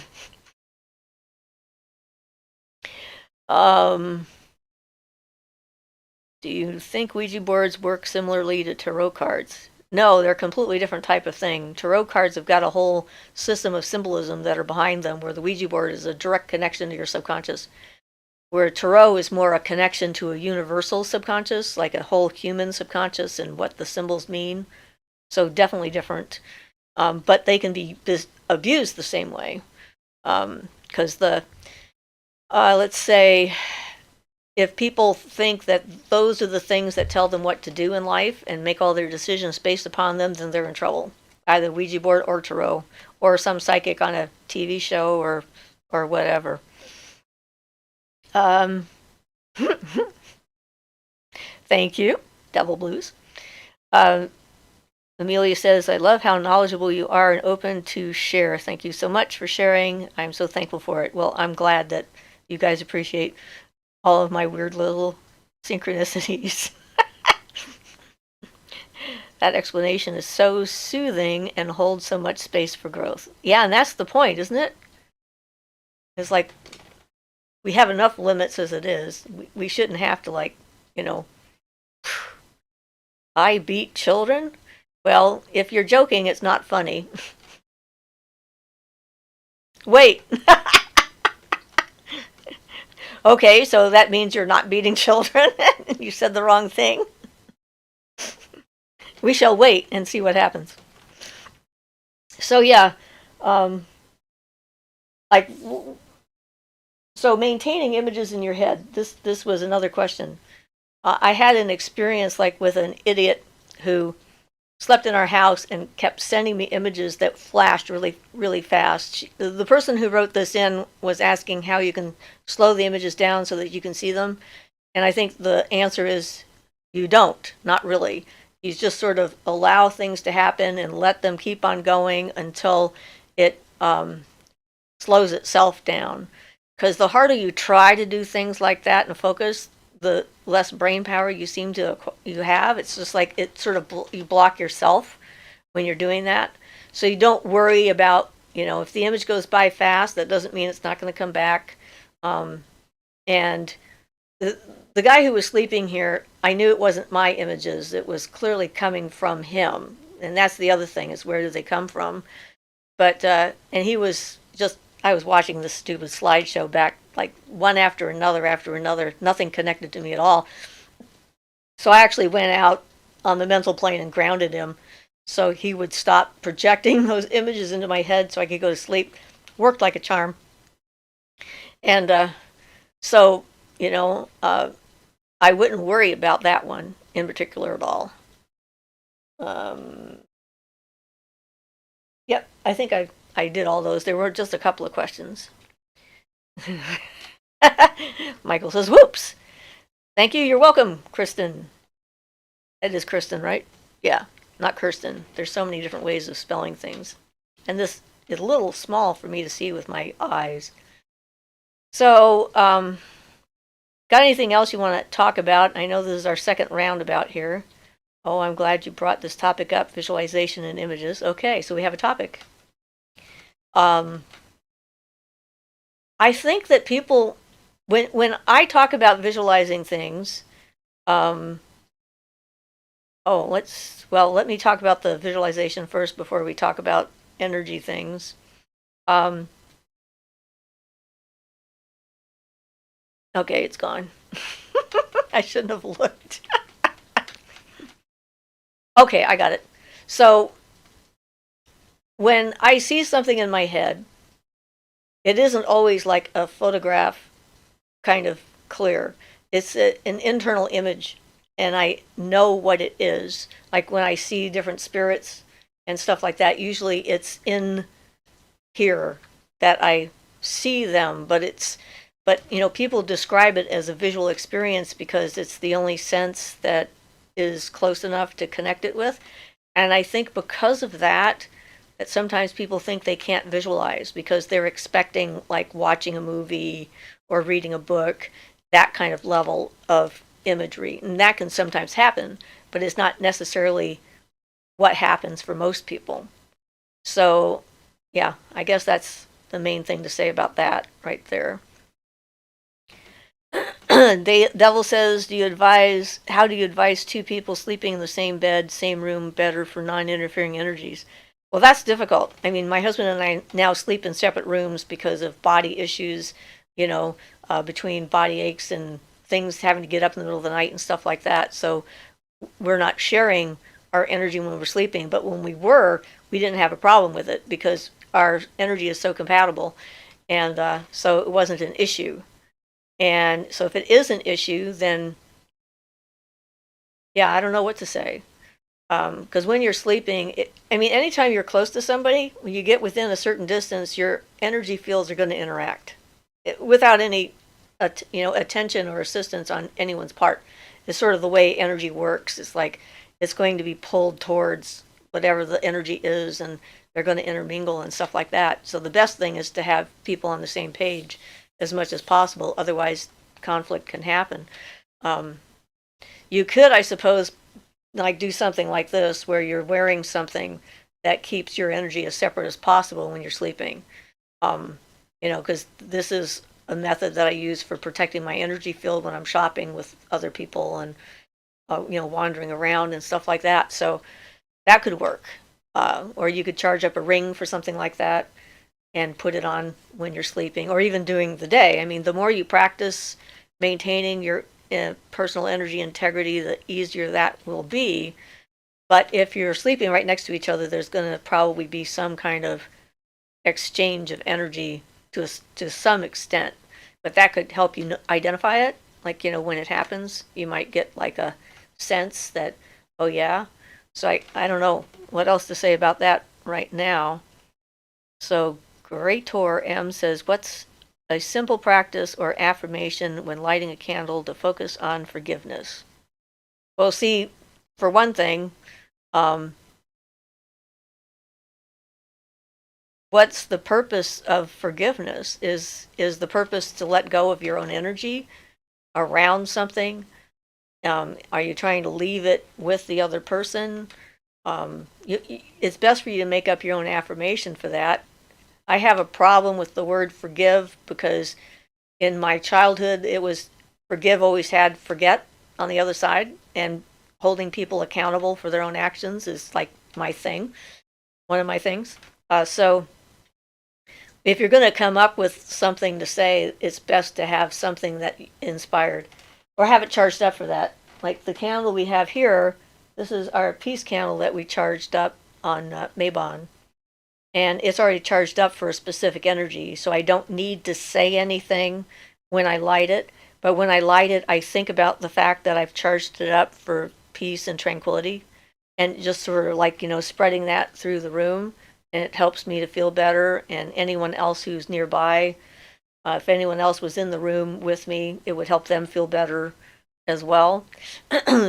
Do you think Ouija boards work similarly to tarot cards? No, they're a completely different type of thing. Tarot cards have got a whole system of symbolism that are behind them, where the Ouija board is a direct connection to your subconscious. Where tarot is more a connection to a universal subconscious, like a whole human subconscious and what the symbols mean. So definitely different. But they can be abused the same way. Because let's say, if people think that those are the things that tell them what to do in life and make all their decisions based upon them, then they're in trouble. Either Ouija board or tarot, or some psychic on a TV show or whatever. Thank you, Devil Blues. Amelia says, I love how knowledgeable you are and open to share. Thank you so much for sharing. I'm so thankful for it. Well, I'm glad that you guys appreciate all of my weird little synchronicities. That explanation is so soothing and holds so much space for growth. Yeah, and that's the point, isn't it? It's like, we have enough limits as it is. We shouldn't have to, I beat children? Well, if you're joking, it's not funny. Wait. Okay, so that means you're not beating children? You said the wrong thing? We shall wait and see what happens. So yeah, so maintaining images in your head. This was another question. I had an experience with an idiot who slept in our house and kept sending me images that flashed really, really fast. The person who wrote this in was asking how you can slow the images down so that you can see them. And I think the answer is you don't, not really. You just sort of allow things to happen and let them keep on going until it slows itself down. Because the harder you try to do things like that and focus, the less brain power you have. It's just like it sort of you block yourself when you're doing that. So you don't worry about, if the image goes by fast, that doesn't mean it's not going to come back. And the guy who was sleeping here, I knew it wasn't my images. It was clearly coming from him. And that's the other thing, is where do they come from? But, and he was just, I was watching this stupid slideshow back, one after another, nothing connected to me at all. So I actually went out on the mental plane and grounded him so he would stop projecting those images into my head so I could go to sleep. Worked like a charm. And so, I wouldn't worry about that one in particular at all. Yep, I think I did all those. There were just a couple of questions. Michael says, whoops. Thank you. You're welcome, Kristen. That is Kristen, right? Yeah, not Kirsten. There's so many different ways of spelling things. And this is a little small for me to see with my eyes. So, got anything else you want to talk about? I know this is our second roundabout here. Oh, I'm glad you brought this topic up, visualization and images. Okay, so we have a topic. I think that people, when I talk about visualizing things, let me talk about the visualization first before we talk about energy things. Okay, it's gone. I shouldn't have looked. Okay, I got it. So when I see something in my head, it isn't always like a photograph kind of clear. It's an internal image, and I know what it is. Like when I see different spirits, and stuff like that. Usually it's in here that I see them, but people describe it as a visual experience because it's the only sense that is close enough to connect it with. And I think because of that, that sometimes people think they can't visualize because they're expecting like watching a movie or reading a book, that kind of level of imagery. And that can sometimes happen, but it's not necessarily what happens for most people. So, yeah, I guess that's the main thing to say about that right there. Devil says, how do you advise two people sleeping in the same bed, same room, better for non-interfering energies? Well, that's difficult. I mean, my husband and I now sleep in separate rooms because of body issues, between body aches and things having to get up in the middle of the night and stuff like that. So we're not sharing our energy when we're sleeping, but when we didn't have a problem with it because our energy is so compatible, and so it wasn't an issue. And so if it is an issue, then yeah, I don't know what to say. Because when you're sleeping, anytime you're close to somebody, when you get within a certain distance, your energy fields are going to interact without any, attention or assistance on anyone's part. It's sort of the way energy works. It's like it's going to be pulled towards whatever the energy is, and they're going to intermingle and stuff like that. So the best thing is to have people on the same page as much as possible. Otherwise, conflict can happen. You could, I suppose, like do something like this where you're wearing something that keeps your energy as separate as possible when you're sleeping. Because this is a method that I use for protecting my energy field when I'm shopping with other people and, wandering around and stuff like that. So that could work. Or you could charge up a ring for something like that and put it on when you're sleeping, or even during the day. I mean, the more you practice maintaining your personal energy integrity, the easier that will be. But if you're sleeping right next to each other, there's going to probably be some kind of exchange of energy to some extent. But that could help you identify it. Like, when it happens, you might get like a sense that, oh yeah. So I don't know what else to say about that right now. So Greator M says, what's a simple practice or affirmation when lighting a candle to focus on forgiveness? Well, see, for one thing, what's the purpose of forgiveness? Is the purpose to let go of your own energy around something? Are you trying to leave it with the other person? It's best for you to make up your own affirmation for that. I have a problem with the word forgive because in my childhood it was forgive always had forget on the other side, and holding people accountable for their own actions is like my thing, one of my things. So if you're going to come up with something to say, it's best to have something that inspired or have it charged up for that. Like the candle we have here, this is our peace candle that we charged up on Mabon. And it's already charged up for a specific energy, so I don't need to say anything when I light it. But when I light it, I think about the fact that I've charged it up for peace and tranquility, and just sort of like, spreading that through the room, and it helps me to feel better, and anyone else who's nearby, if anyone else was in the room with me, it would help them feel better as well.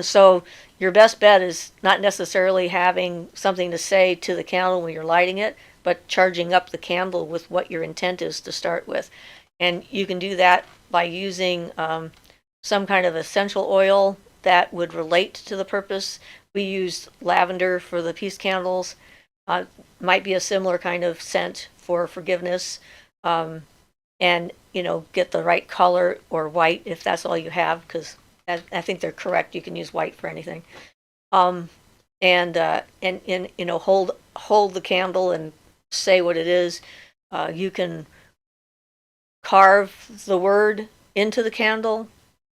So your best bet is not necessarily having something to say to the candle when you're lighting it, but charging up the candle with what your intent is to start with. And you can do that by using some kind of essential oil that would relate to the purpose. We use lavender for the peace candles. Might be a similar kind of scent for forgiveness. And, get the right color, or white if that's all you have, because I think they're correct. You can use white for anything. And hold the candle and say what it is. You can carve the word into the candle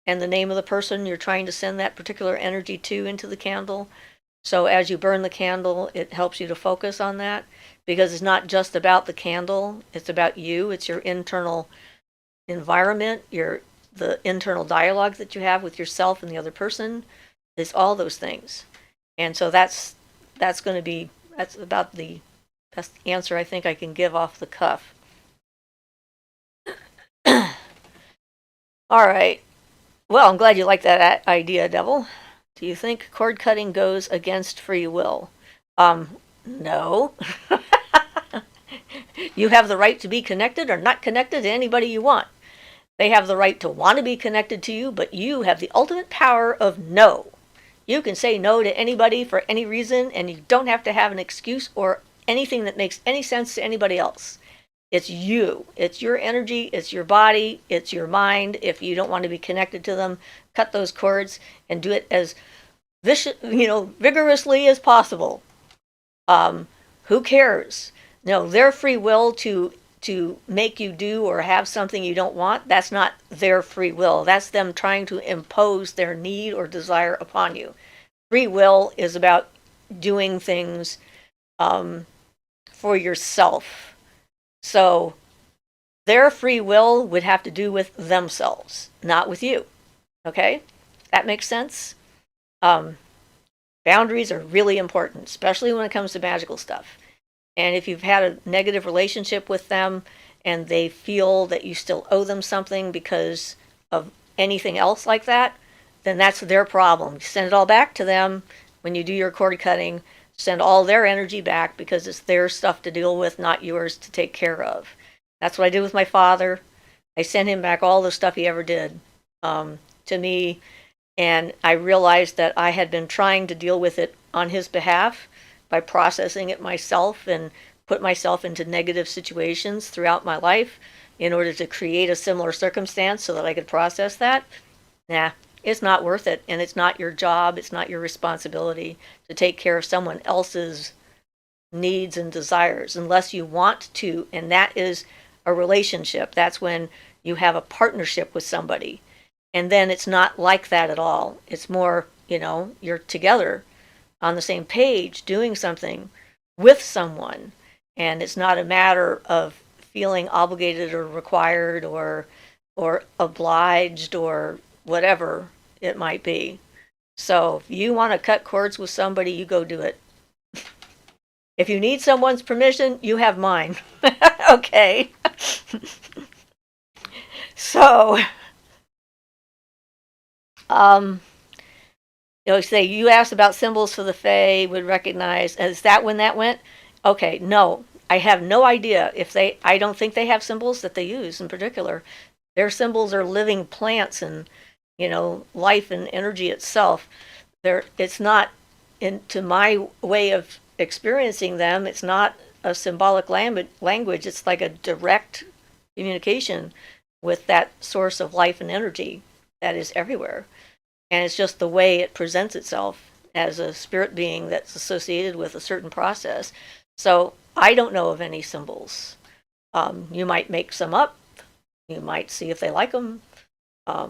and the name of the person you're trying to send that particular energy to into the candle. So as you burn the candle, it helps you to focus on that, because it's not just about the candle, it's about you. It's your internal environment, the internal dialogue that you have with yourself and the other person. It's all those things. And so that's going to be That's about the best answer I think I can give off the cuff. All right. Well, I'm glad you like that idea, Devil. Do you think cord cutting goes against free will? No. You have the right to be connected or not connected to anybody you want. They have the right to want to be connected to you, but you have the ultimate power of no. You can say no to anybody for any reason, and you don't have to have an excuse or anything that makes any sense to anybody else. It's you. It's your energy. It's your body. It's your mind. If you don't want to be connected to them, cut those cords and do it as vigorously as possible. Who cares? No, their free will to make you do or have something you don't want, that's not their free will. That's them trying to impose their need or desire upon you. Free will is about doing things for yourself. So their free will would have to do with themselves, not with you. Okay? That makes sense? Boundaries are really important, especially when it comes to magical stuff. And if you've had a negative relationship with them and they feel that you still owe them something because of anything else like that, then that's their problem. You send it all back to them when you do your cord cutting. Send all their energy back because it's their stuff to deal with, not yours to take care of. That's what I did with my father. I sent him back all the stuff he ever did to me. And I realized that I had been trying to deal with it on his behalf by processing it myself and put myself into negative situations throughout my life in order to create a similar circumstance so that I could process that. Nah, it's not worth it. And it's not your job. It's not your responsibility to take care of someone else's needs and desires unless you want to. And that is a relationship. That's when you have a partnership with somebody. And then it's not like that at all. It's more, you're together on the same page doing something with someone. And it's not a matter of feeling obligated or required or obliged or whatever it might be. So if you want to cut cords with somebody, you go do it. If you need someone's permission, you have mine. Okay. So, say you asked about symbols for the Fae would recognize. Is that when that went? Okay, no. I have no idea if I don't think they have symbols that they use in particular. Their symbols are living plants and, life and energy itself. It's not, to my way of experiencing them, it's not a symbolic language. It's like a direct communication with that source of life and energy that is everywhere. And it's just the way it presents itself as a spirit being that's associated with a certain process. So I don't know of any symbols. You might make some up. You might see if they like them. I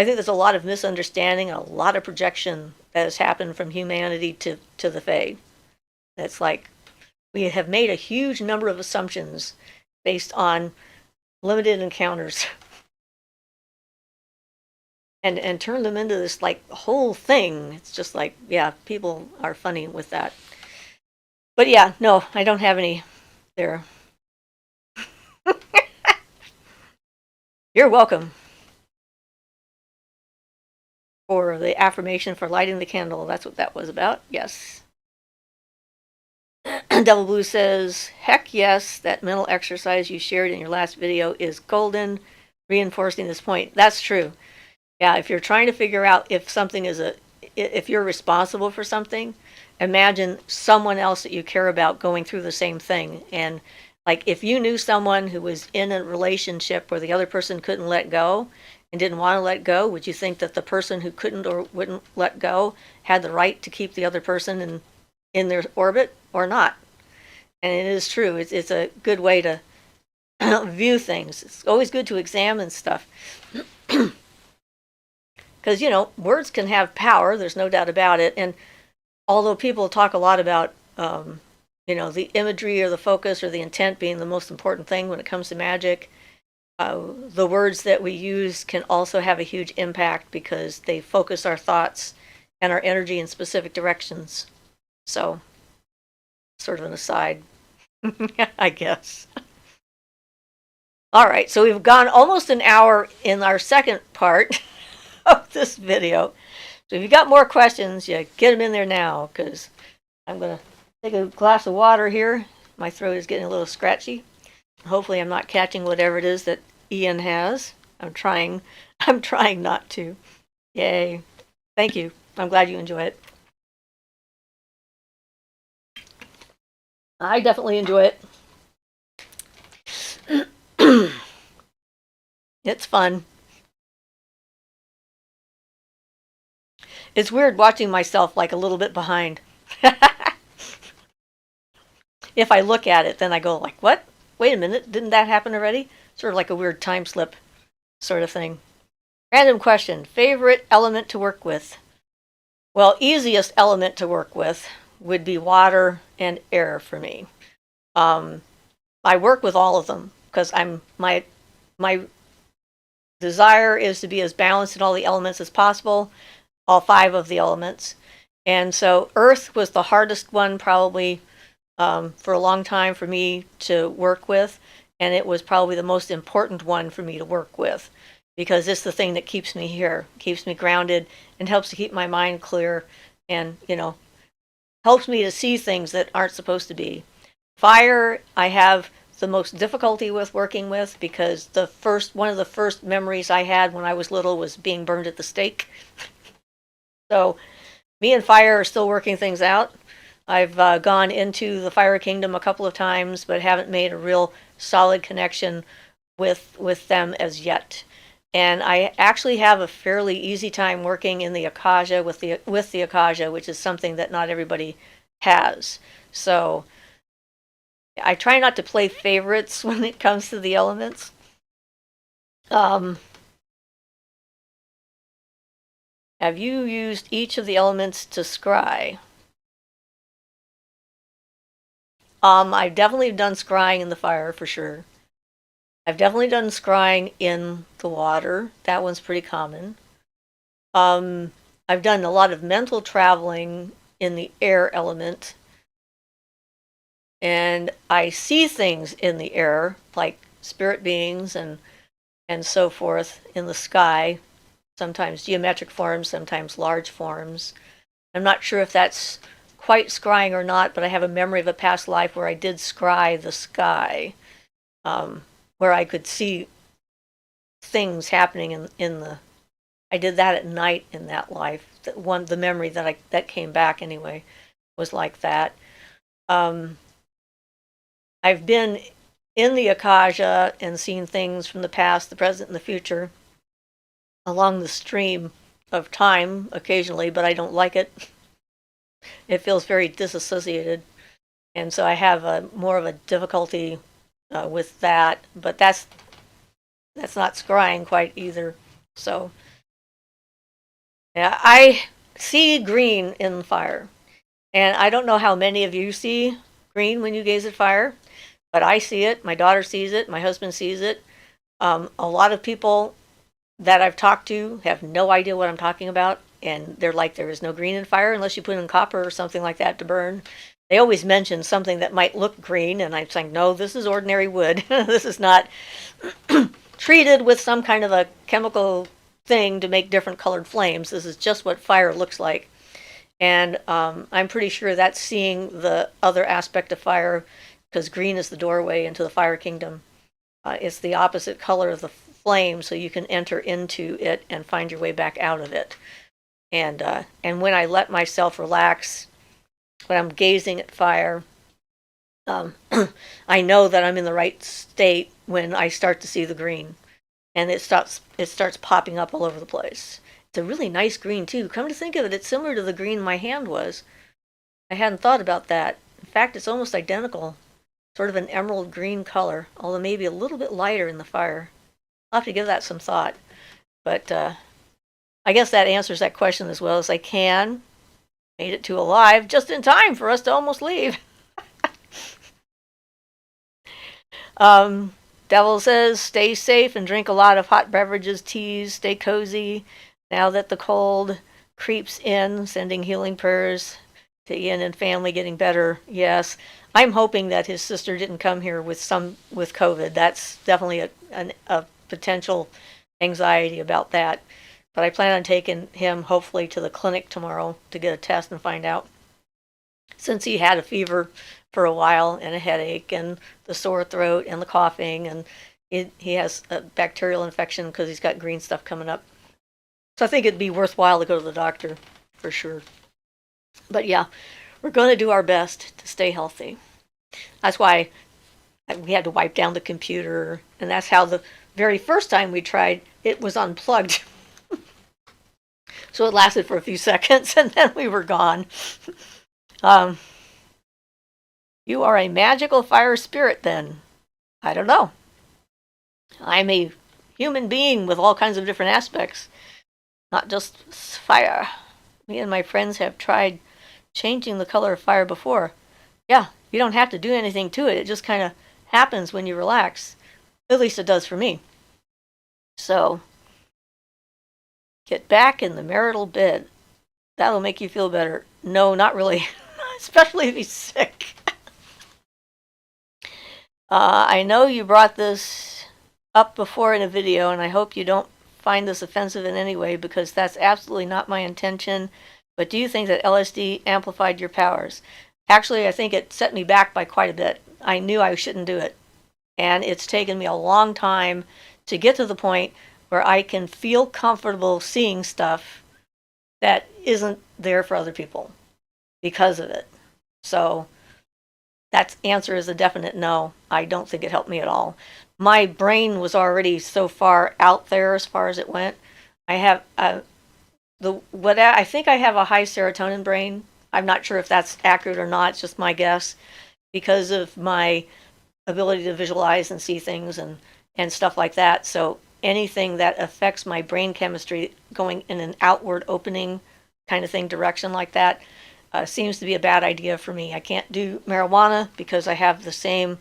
think there's a lot of misunderstanding and a lot of projection that has happened from humanity to the Fae. It's like we have made a huge number of assumptions based on limited encounters. And turn them into this whole thing. It's just people are funny with that. But yeah, no, I don't have any there. You're welcome for the affirmation for lighting the candle. That's what that was about. Yes. Devil Blue says, heck yes, that mental exercise you shared in your last video is golden, reinforcing this point. That's true. Yeah, if you're trying to figure out if something if you're responsible for something, imagine someone else that you care about going through the same thing. And if you knew someone who was in a relationship where the other person couldn't let go and didn't want to let go, would you think that the person who couldn't or wouldn't let go had the right to keep the other person in their orbit or not? And it is true. It's a good way to view things. It's always good to examine stuff. Because, words can have power, there's no doubt about it. And although people talk a lot about, the imagery or the focus or the intent being the most important thing when it comes to magic, the words that we use can also have a huge impact because they focus our thoughts and our energy in specific directions. So, sort of an aside, I guess. All right, so we've gone almost an hour in our second part of this video. So if you've got more questions, yeah, get them in there now, because I'm going to take a glass of water here. My throat is getting a little scratchy. Hopefully I'm not catching whatever it is that Ian has. I'm trying not to. Yay. Thank you. I'm glad you enjoy it. I definitely enjoy it. It's fun. It's weird watching myself like a little bit behind. If I look at it, then I go like, what? Wait a minute, didn't that happen already? Sort of like a weird time slip sort of thing. Random question. Favorite element to work with? Well, easiest element to work with would be water and air for me. I work with all of them because my desire is to be as balanced in all the elements as possible, all 5 of the elements. And so earth was the hardest one probably for a long time for me to work with, and it was probably the most important one for me to work with because it's the thing that keeps me here, keeps me grounded, and helps to keep my mind clear, and helps me to see things that aren't supposed to be. Fire, I have the most difficulty with working with because one of the first memories I had when I was little was being burned at the stake. So me and fire are still working things out. I've gone into the fire kingdom a couple of times, but haven't made a real solid connection with them as yet. And I actually have a fairly easy time working in the Akasha with the Akasha, which is something that not everybody has. So I try not to play favorites when it comes to the elements. Have you used each of the elements to scry? I've definitely done scrying in the fire for sure. I've definitely done scrying in the water. That one's pretty common. I've done a lot of mental traveling in the air element. And I see things in the air, like spirit beings and so forth in the sky, sometimes geometric forms, sometimes large forms. I'm not sure if that's quite scrying or not, but I have a memory of a past life where I did scry the sky, where I could see things happening in the. I did that at night in that life. The memory that came back anyway was like that. I've been in the Akasha and seen things from the past, the present, and the future along the stream of time occasionally, but I don't like it. It feels very disassociated, and so I have more of a difficulty with that. But that's not scrying quite either. So yeah, I see green in fire, and I don't know how many of you see green when you gaze at fire, but I see it. My daughter sees it. My husband sees it. A lot of people that I've talked to have no idea what I'm talking about. And they're like, there is no green in fire unless you put in copper or something like that to burn. They always mention something that might look green, and I'm saying, no, this is ordinary wood. This is not treated with some kind of a chemical thing to make different colored flames. This is just what fire looks like. And I'm pretty sure that's seeing the other aspect of fire, because green is the doorway into the fire kingdom. It's the opposite color of the flame, so you can enter into it and find your way back out of it. And when I let myself relax, when I'm gazing at fire, I know that I'm in the right state when I start to see the green, and it starts popping up all over the place. It's a really nice green too. Come to think of it, it's similar to the green my hand was. I hadn't thought about that. In fact, it's almost identical, sort of an emerald green color, although maybe a little bit lighter in the fire. I'll have to give that some thought, but. I guess that answers that question as well as I can. Made it to alive just in time for us to almost leave. Devil says, stay safe and drink a lot of hot beverages, teas, stay cozy. Now that the cold creeps in, sending healing prayers to Ian and family getting better. Yes, I'm hoping that his sister didn't come here with COVID. That's definitely a potential anxiety about that. But I plan on taking him hopefully to the clinic tomorrow to get a test and find out. Since he had a fever for a while and a headache and the sore throat and the coughing, and he has a bacterial infection because he's got green stuff coming up. So I think it'd be worthwhile to go to the doctor for sure. But yeah, we're going to do our best to stay healthy. That's why we had to wipe down the computer, and that's how the very first time we tried, it was unplugged. So it lasted for a few seconds, and then we were gone. You are a magical fire spirit, then. I don't know. I'm a human being with all kinds of different aspects, not just fire. Me and my friends have tried changing the color of fire before. Yeah, you don't have to do anything to it. It just kind of happens when you relax. At least it does for me. So, get back in the marital bed. That'll make you feel better. No, not really. Especially if he's sick. I know you brought this up before in a video, and I hope you don't find this offensive in any way, because that's absolutely not my intention. But do you think that LSD amplified your powers? Actually, I think it set me back by quite a bit. I knew I shouldn't do it. And it's taken me a long time to get to the point where I can feel comfortable seeing stuff that isn't there for other people because of it. So that answer is a definite no. I don't think it helped me at all. My brain was already so far out there as far as it went. I have I think I have a high serotonin brain. I'm not sure if that's accurate or not. It's just my guess, because of my ability to visualize and see things and stuff like that. So anything that affects my brain chemistry going in an outward opening kind of thing direction like that seems to be a bad idea for me. I can't do marijuana because I have the same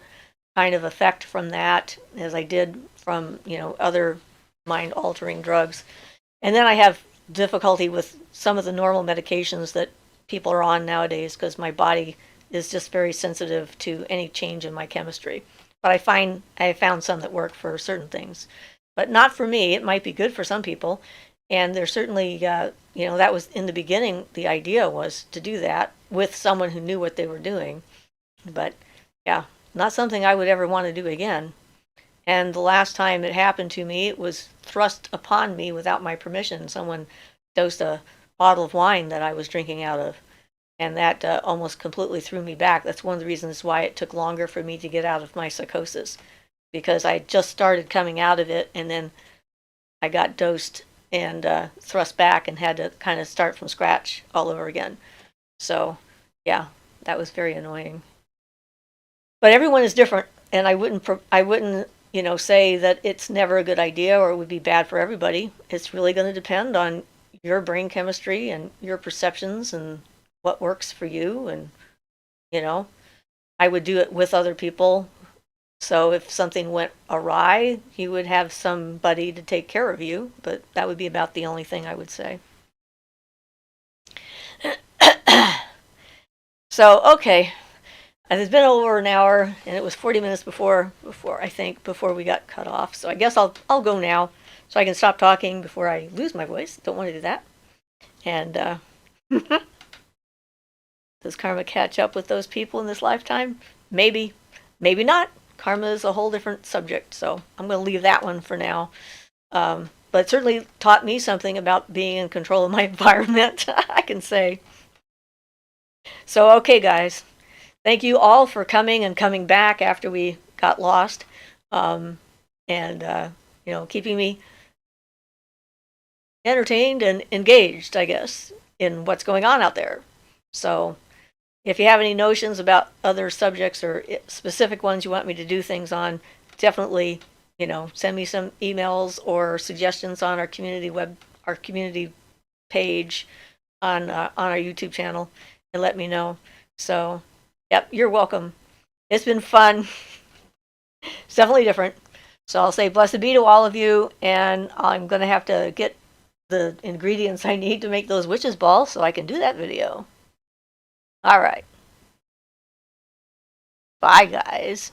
kind of effect from that as I did from, other mind altering drugs. And then I have difficulty with some of the normal medications that people are on nowadays because my body is just very sensitive to any change in my chemistry. But I found some that work for certain things, but not for me. It might be good for some people. And there's certainly, that was in the beginning, the idea was to do that with someone who knew what they were doing. But yeah, not something I would ever want to do again. And the last time it happened to me, it was thrust upon me without my permission. Someone dosed a bottle of wine that I was drinking out of. And that almost completely threw me back. That's one of the reasons why it took longer for me to get out of my psychosis. Because I just started coming out of it, and then I got dosed and thrust back and had to kind of start from scratch all over again. So, yeah, that was very annoying. But everyone is different, and I wouldn't say that it's never a good idea or it would be bad for everybody. It's really going to depend on your brain chemistry and your perceptions and what works for you. And, I would do it with other people. So if something went awry, you would have somebody to take care of you, but that would be about the only thing I would say. So, okay. It's been over an hour, and it was 40 minutes before we got cut off. So I guess I'll go now, so I can stop talking before I lose my voice. Don't want to do that. And does karma catch up with those people in this lifetime? Maybe, maybe not. Karma is a whole different subject, so I'm going to leave that one for now. But it certainly taught me something about being in control of my environment, I can say. So, okay, guys. Thank you all for coming and coming back after we got lost. And keeping me entertained and engaged, I guess, in what's going on out there. So, if you have any notions about other subjects or specific ones you want me to do things on, definitely, send me some emails or suggestions on our community page on our YouTube channel, and let me know. So, yep, you're welcome. It's been fun. It's definitely different. So I'll say blessed be to all of you, and I'm going to have to get the ingredients I need to make those witches balls so I can do that video. All right. Bye, guys.